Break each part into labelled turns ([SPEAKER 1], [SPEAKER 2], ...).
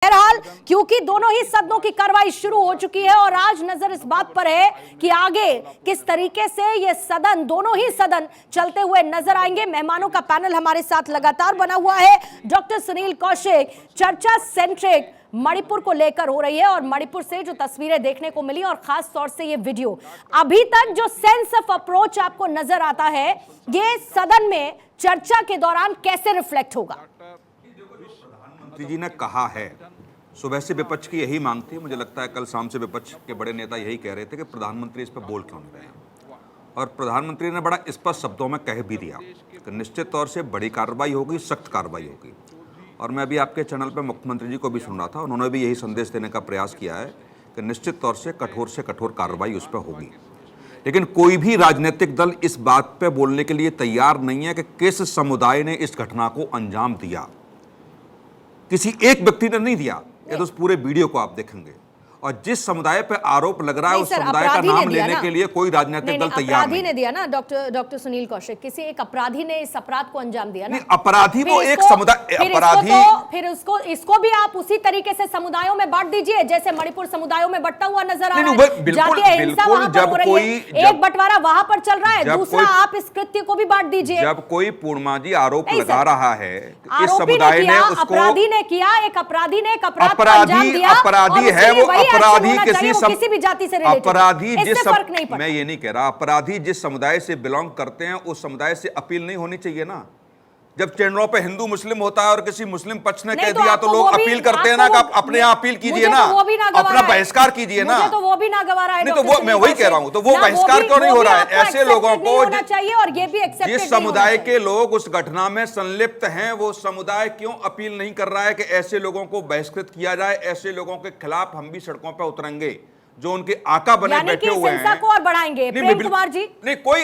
[SPEAKER 1] बहरहाल क्योंकि दोनों ही सदनों की कार्रवाई शुरू हो चुकी है और आज नजर इस बात पर है कि आगे किस तरीके से ये सदन, दोनों ही सदन चलते हुए नजर आएंगे। मेहमानों का पैनल हमारे साथ लगातार बना हुआ है। डॉक्टर सुनील कौशिक, चर्चा सेंट्रिक मणिपुर को लेकर हो रही है और मणिपुर से जो तस्वीरें देखने को मिली और खास तौर से ये वीडियो, अभी तक जो सेंस ऑफ अप्रोच आपको नजर आता है ये सदन में चर्चा के दौरान कैसे रिफ्लेक्ट होगा?
[SPEAKER 2] प्रधानमंत्री जी ने कहा है, सुबह से विपक्ष की यही मांग थी, मुझे लगता है कल शाम से विपक्ष के बड़े नेता यही कह रहे थे कि प्रधानमंत्री इस पर बोल क्यों नहीं रहे हैं। और प्रधानमंत्री ने बड़ा स्पष्ट शब्दों में कह भी दिया कि निश्चित तौर से बड़ी कार्रवाई होगी, सख्त कार्रवाई होगी। और मैं अभी आपके चैनल पर मुख्यमंत्री जी को भी सुन रहा था, उन्होंने भी यही संदेश देने का प्रयास किया है कि निश्चित तौर से कठोर कार्रवाई उस पर होगी। लेकिन कोई भी राजनीतिक दल इस बात पे बोलने के लिए तैयार नहीं है कि किस समुदाय ने इस घटना को अंजाम दिया। किसी एक व्यक्ति ने नहीं दिया, ये तो उस पूरे वीडियो को आप देखेंगे। और जिस समुदाय पे आरोप लग रहा है उस समुदाय का नाम लेने के लिए कोई राजनीतिक दल तैयार नहीं
[SPEAKER 1] ने दिया ना। डॉक्टर सुनील कौशिक, किसी एक अपराधी ने इस अपराध को अंजाम दिया ना।
[SPEAKER 2] अपराधी वो एक समुदाय, अपराधी
[SPEAKER 1] फिर इसको भी आप उसी तरीके से समुदायों में बांट दीजिए जैसे मणिपुर समुदायों में बंटता हुआ नजर आ रहा है। जातीय हिंसा वहां पर हो रही है, एक बटवारा वहां पर चल रहा है, दूसरा आप इस कृत्य को भी बांट दीजिए।
[SPEAKER 2] जब कोई पूर्णिमा जी आरोप लगा रहा है इस समुदाय ने उसको,
[SPEAKER 1] अपराधी ने किया, एक अपराधी ने एक अपराध को अंजाम दिया,
[SPEAKER 2] अपराधी है वो, अपराधी
[SPEAKER 1] किसी भी जाति से रिलेटेड,
[SPEAKER 2] अपराधी
[SPEAKER 1] जिस फर्क नहीं पड़ता।
[SPEAKER 2] मैं ये नहीं कह रहा, अपराधी जिस समुदाय से बिलोंग करते हैं उस समुदाय से अपील नहीं होनी चाहिए ना। जब चैनलों पे हिंदू मुस्लिम होता है और किसी मुस्लिम पक्ष ने कह दिया तो लोग अपील करते हैं ना कि आप अपने यहाँ अपील कीजिए ना, अपना बहिष्कार कीजिए ना।
[SPEAKER 1] तो वो भी ना गवा रहा है।
[SPEAKER 2] नहीं तो वो मैं वही कह रहा हूँ, तो वो बहिष्कार क्यों नहीं हो रहा है? ऐसे लोगों को
[SPEAKER 1] चाहिए और ये भी
[SPEAKER 2] जिस समुदाय के लोग उस घटना में संलिप्त हैं वो समुदाय क्यों अपील नहीं कर रहा है कि ऐसे लोगों को बहिष्कृत किया जाए? ऐसे लोगों के खिलाफ हम भी सड़कों पर उतरेंगे जो उनके आका बने बैठे हुए हैं।
[SPEAKER 1] को और बढ़ाएंगे। प्रेम कुमार जी,
[SPEAKER 2] नहीं कोई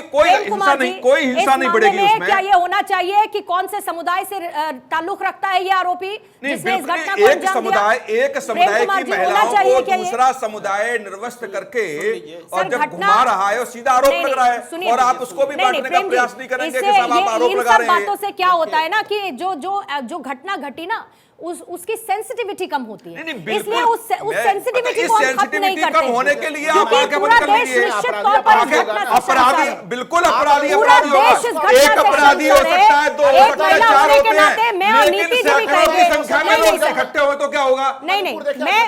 [SPEAKER 2] हिंसा नहीं बढ़ेगी उसमें।
[SPEAKER 1] क्या ये होना चाहिए कि कौन से समुदाय से ताल्लुक रखता है ये आरोपी जिसने इस घटना को अंजाम दिया?
[SPEAKER 2] एक समुदाय की महिलाओं को दूसरा समुदाय निर्वस्त्र करके और जब घुमा रहा है और सीधा आरोप लग रहा है और आप उसको भी बांटने का प्रयास नहीं करेंगे कि साहब आप आरोप लगा रहे हैं।
[SPEAKER 1] बातों से क्या होता है ना कि जो घटना घटी ना उसकी सेंसिटिविटी कम होती है, इसलिए उस सेंसिटिविटी को हम खत्म नहीं करते।
[SPEAKER 2] कम होने के लिए आप आंखें बंद कर लीजिए।
[SPEAKER 1] अपराधी
[SPEAKER 2] बिल्कुल अपराधी होगा। एक अपराधी हो सकता है, दो हो सकता है, चार होते हैं, लेकिन सैकड़ों की संख्या में लोग इकट्ठे हो तो क्या होगा?
[SPEAKER 1] नहीं,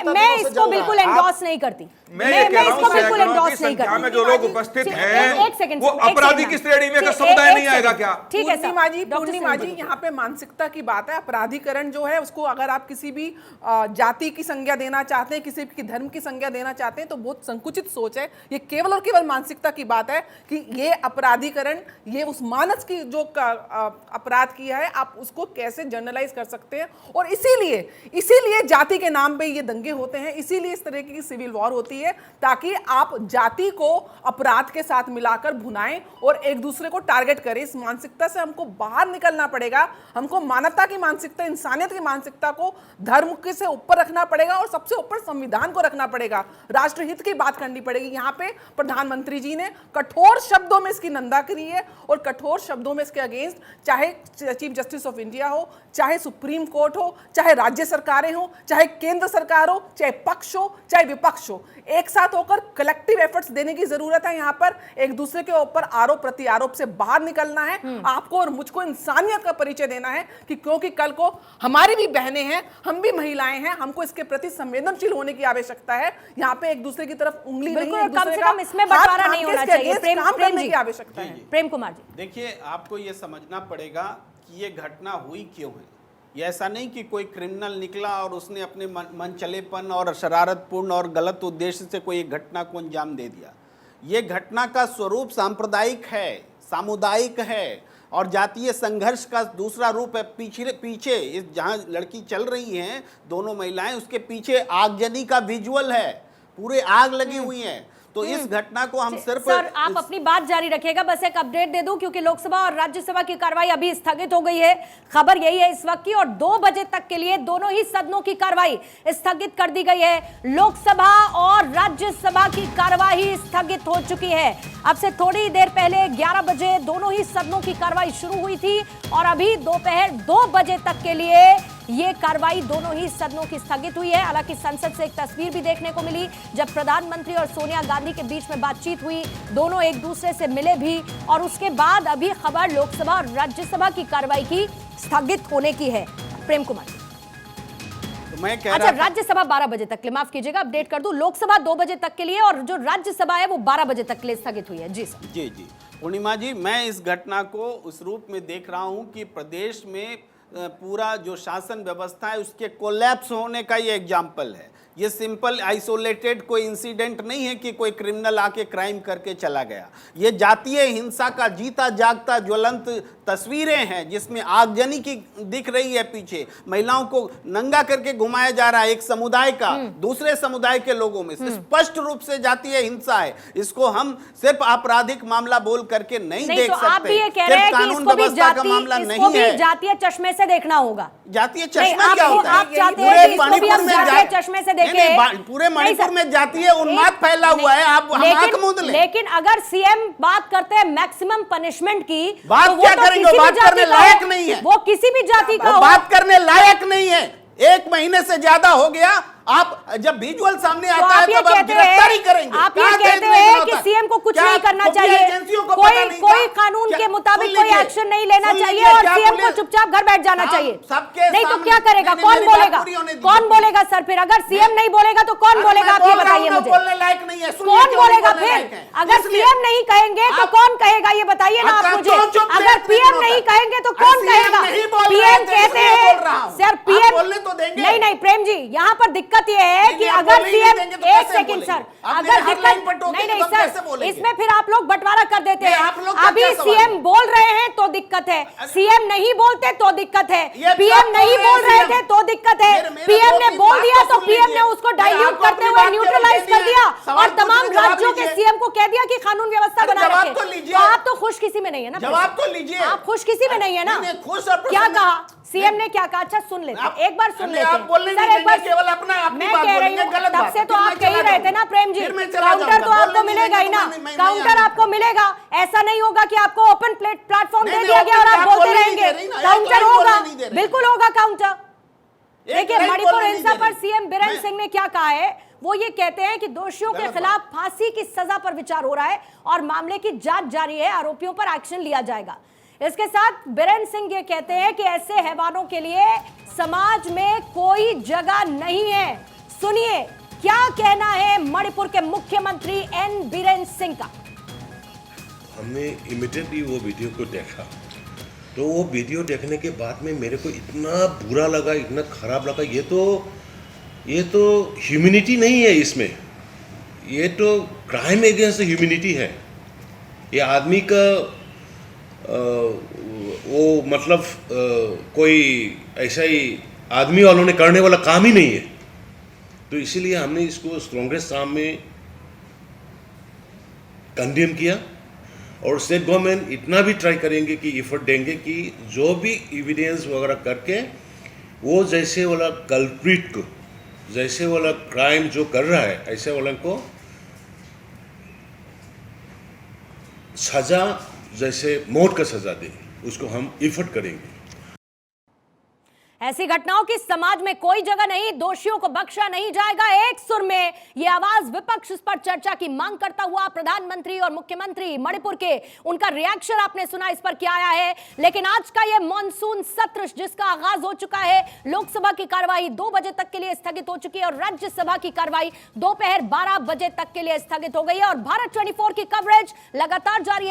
[SPEAKER 1] मैं इसको बिल्कुल एंडोर्स नहीं करती।
[SPEAKER 2] मैं इसको बिल्कुल एंडोर्स नहीं करती। में जो लोग उपस्थित हैं वो अपराधी की श्रेणी में समुदाय नहीं आएगा क्या?
[SPEAKER 1] ठीक है
[SPEAKER 3] पूर्णिमा जी, यहाँ पे मानसिकता की बात है। अपराधीकरण जो है उसको अगर आप किसी भी जाति की संज्ञा देना चाहते हैं, किसी की धर्म की संज्ञा देना चाहते हैं तो बहुत संकुचित सोच है। ये केवल और केवल मानसिकता की बात है कि ये अपराधीकरण, ये उस मानस की जो अपराध किया है आप उसको कैसे जनरलाइज कर सकते हैं। और इसीलिए जाति के नाम पे ये दंगे होते हैं, इसीलिए इस तरह की सिविल वॉर होती है ताकि आप जाति को अपराध के साथ मिलाकर भुनाएं और एक दूसरे को टारगेट करें। इस मानसिकता से हमको बाहर निकलना पड़ेगा। हमको मानवता की मानसिकता, इंसानियत की मानसिकता को धर्म के से ऊपर रखना पड़ेगा और सबसे ऊपर संविधान को रखना पड़ेगा। राष्ट्रहित की बात करनी पड़ेगी। यहाँ पे प्रधानमंत्री जी ने कठोर शब्दों में इसकी निंदा करी है और कठोर शब्दों में इसके अगेंस्ट, चाहे चीफ जस्टिस ऑफ इंडिया हो, चाहे सुप्रीम कोर्ट हो, चाहे राज्य सरकारें हो, चाहे केंद्र सरकार हो, चाहे पक्ष हो, चाहे विपक्ष हो, एक साथ होकर कलेक्टिव एफर्ट्स देने की जरूरत है। यहाँ पर एक दूसरे के ऊपर आरोप प्रत्यारोप से बाहर निकलना है। आपको और मुझको इंसानियत का परिचय देना है कि क्योंकि कल को हमारी भी बहनें हैं, हम भी महिलाएं हैं, हमको इसके प्रति संवेदनशील होने की आवश्यकता है। यहाँ पे एक दूसरे की तरफ उंगली नहीं, एक दूसरे का
[SPEAKER 1] इसमें बंटवारा नहीं होना चाहिए।
[SPEAKER 3] काम करने की आवश्यकता है।
[SPEAKER 1] प्रेम कुमार जी,
[SPEAKER 4] देखिए, आपको ये समझना पड़ेगा कि ये घटना हुई क्यों है। ये ऐसा नहीं कि कोई क्रिमिनल निकला और उसने अपने मनचलेपन और शरारतपूर्ण और गलत उद्देश्य से कोई एक घटना को अंजाम दे दिया। ये घटना का स्वरूप सांप्रदायिक है, सामुदायिक है और जातीय संघर्ष का दूसरा रूप है। पीछे इस जहाँ लड़की चल रही हैं दोनों महिलाएं, उसके पीछे आगजनी का विजुअल है, पूरे आग लगी हुई है। तो इस घटना को हम सिर्फ
[SPEAKER 1] सर आप अपनी बात जारी रखिएगा, बस एक अपडेट दे दूं क्योंकि लोकसभा और राज्यसभा की कार्रवाई अभी स्थगित हो गई है। खबर यही है इस वक्त की और 2 बजे तक के लिए दोनों ही सदनों की कार्रवाई स्थगित कर दी गई है। लोकसभा और राज्यसभा की कार्रवाई स्थगित हो चुकी है। अब से थोड़ी देर पहले 11 बजे दोनों ही सदनों की कार्रवाई शुरू हुई थी और अभी दोपहर 2 बजे तक के लिए ये कार्रवाई दोनों ही सदनों की स्थगित हुई है। हालांकि संसद से एक तस्वीर भी देखने को मिली जब प्रधानमंत्री और सोनिया गांधी के बीच में बातचीत हुई, दोनों एक दूसरे से मिले भी, और उसके बाद अभी खबर लोकसभा और राज्यसभा की कार्रवाई की स्थगित होने की है। प्रेम कुमार,
[SPEAKER 4] तो मैं कह
[SPEAKER 1] अच्छा,
[SPEAKER 4] रहा था,
[SPEAKER 1] राज्यसभा 12 बजे तक के लिए, माफ कीजिएगा अपडेट कर दूं, लोकसभा 2 बजे तक के लिए और जो राज्यसभा है वो 12 बजे तक के लिए स्थगित हुई है। जी सर।
[SPEAKER 4] जी जी पूर्णिमा जी, मैं इस घटना को उस रूप में देख रहा हूं कि प्रदेश में पूरा जो शासन व्यवस्था है उसके कोलैप्स होने का ये एग्जाम्पल है। ये सिंपल आइसोलेटेड कोई इंसिडेंट नहीं है कि कोई क्रिमिनल आके क्राइम करके चला गया। ये जातीय हिंसा का जीता जागता ज्वलंत तस्वीरें हैं जिसमें आगजनी की दिख रही है। पीछे महिलाओं को नंगा करके घुमाया जा रहा है, एक समुदाय का दूसरे समुदाय के लोगों में। स्पष्ट रूप से जातीय हिंसा है। इसको हम सिर्फ आपराधिक मामला बोल करके नहीं देख
[SPEAKER 1] तो
[SPEAKER 4] सकते।
[SPEAKER 1] आप भी ये कह रहे हैं कि इसको भी जातीय चश्मे से देखना होगा।
[SPEAKER 4] जातीय चश्मा क्या होता है?
[SPEAKER 1] आप चाहते हैं कि इसको भी हम जातीय चश्मे से देखें?
[SPEAKER 4] पूरे मणिपुर में जातीय उन्माद फैला हुआ है। आप आंख मूंद लें।
[SPEAKER 1] लेकिन अगर सीएम बात करते हैं मैक्सिमम पनिशमेंट की,
[SPEAKER 4] बात क्या करेंगे? बात करने लायक नहीं है।
[SPEAKER 1] वो किसी भी जाति का हो,
[SPEAKER 4] बात करने लायक नहीं है। 1 महीने से ज्यादा हो गया। आप जब विजुअल सामने आता है तो आप गिरफ्तारी करेंगे।
[SPEAKER 1] आप ये कहते हैं कि सीएम को कुछ नहीं करना चाहिए, कोई कानून के मुताबिक कोई एक्शन नहीं लेना चाहिए और सीएम को चुपचाप घर बैठ जाना चाहिए। नहीं तो क्या करेगा? कौन बोलेगा? कौन बोलेगा सर? फिर अगर सीएम नहीं बोलेगा तो कौन बोलेगा? आप ये बताइए मुझे।
[SPEAKER 4] बोलने लायक नहीं है।
[SPEAKER 1] कौन बोलेगा फिर? अगर सीएम नहीं कहेंगे तो कौन कहेगा? ये बताइए ना आप मुझे। अगर पीएम नहीं कहेंगे तो कौन कहेगा? पीएम कहते हैं सर, पीएम नहीं प्रेम जी, यहाँ पर दिक्कत ये है कि अगर सीएम, एक सेकंड सर, अगर दिक्कत नहीं सर, इसमें फिर आप लोग बंटवारा कर देते हैं। अभी सीएम बोल रहे हैं तो दिक्कत है, सीएम नहीं बोलते तो दिक्कत है, पीएम नहीं बोल रहे थे तो दिक्कत है, पीएम ने बोल दिया तो पीएम ने उसको डाइल्यूट करते हुए न्यूट्रलाइज कर दिया और तमाम राज्यों के सीएम को कह दिया कि कानून व्यवस्था बना रखे। तो आप तो खुश किसी में नहीं है ना?
[SPEAKER 4] जवाब तो लीजिए।
[SPEAKER 1] आप खुश किसी में नहीं है ना? क्या कहा सीएम ने? क्या कहा? अच्छा सुन लेते, एक बार सुन लेते सर, एक बार।
[SPEAKER 4] केवल अपना
[SPEAKER 1] मैं कह रही हूँ तब से तो आप कह ही रहे थे ना प्रेम जी, काउंटर तो आपको मिलेगा ही ना, काउंटर आपको मिलेगा। ऐसा नहीं होगा कि आपको ओपन प्लेटफॉर्म दे दिया गया और आप बोलते रहेंगे। काउंटर होगा, बिल्कुल होगा काउंटर। देखिए, मणिपुर हिंसा पर सीएम बीरेन सिंह ने क्या कहा है, वो ये कहते हैं कि दोषियों के खिलाफ फांसी की सजा पर विचार हो रहा है और मामले की जांच जारी है, आरोपियों पर एक्शन लिया जाएगा। इसके साथ बीरेन सिंह ये कहते हैं कि ऐसे हैवानों के लिए समाज में कोई जगह नहीं है। सुनिए क्या कहना है मणिपुर के मुख्यमंत्री एन बीरेन सिंह का।
[SPEAKER 5] हमने इमीडिएटली वो वीडियो को देखा, तो वो वीडियो देखने के बाद में मेरे को इतना बुरा लगा, इतना खराब लगा। ये तो ह्यूमैनिटी नहीं है इसमें, ये तो क्राइम अगेंस्ट ह्यूमैनिटी है। ये आदमी का वो मतलब कोई ऐसा ही आदमी वालों ने करने वाला काम ही नहीं है। तो इसीलिए हमने इसको स्ट्रॉन्गेस्ट टर्म में कंडेम किया और स्टेट गवर्नमेंट इतना भी ट्राई करेंगे कि एफर्ट देंगे कि जो भी एविडेंस वगैरह करके वो जैसे वाला कल्प्रिट को, जैसे वाला क्राइम जो कर रहा है ऐसे वाला को सजा, जैसे मौत का सजा दे, उसको हम एफर्ट करेंगे।
[SPEAKER 1] ऐसी घटनाओं की समाज में कोई जगह नहीं, दोषियों को बख्शा नहीं जाएगा। एक सुर में यह आवाज विपक्ष इस पर चर्चा की मांग करता हुआ प्रधानमंत्री और मुख्यमंत्री मणिपुर के, उनका रिएक्शन आपने सुना इस पर क्या आया है। लेकिन आज का यह मॉनसून सत्र जिसका आगाज हो चुका है, लोकसभा की कार्यवाही 2 बजे तक के लिए स्थगित हो चुकी है और राज्यसभा की कार्यवाही दोपहर 12 बजे तक के लिए स्थगित हो गई है और भारत 24 की कवरेज लगातार जारी है।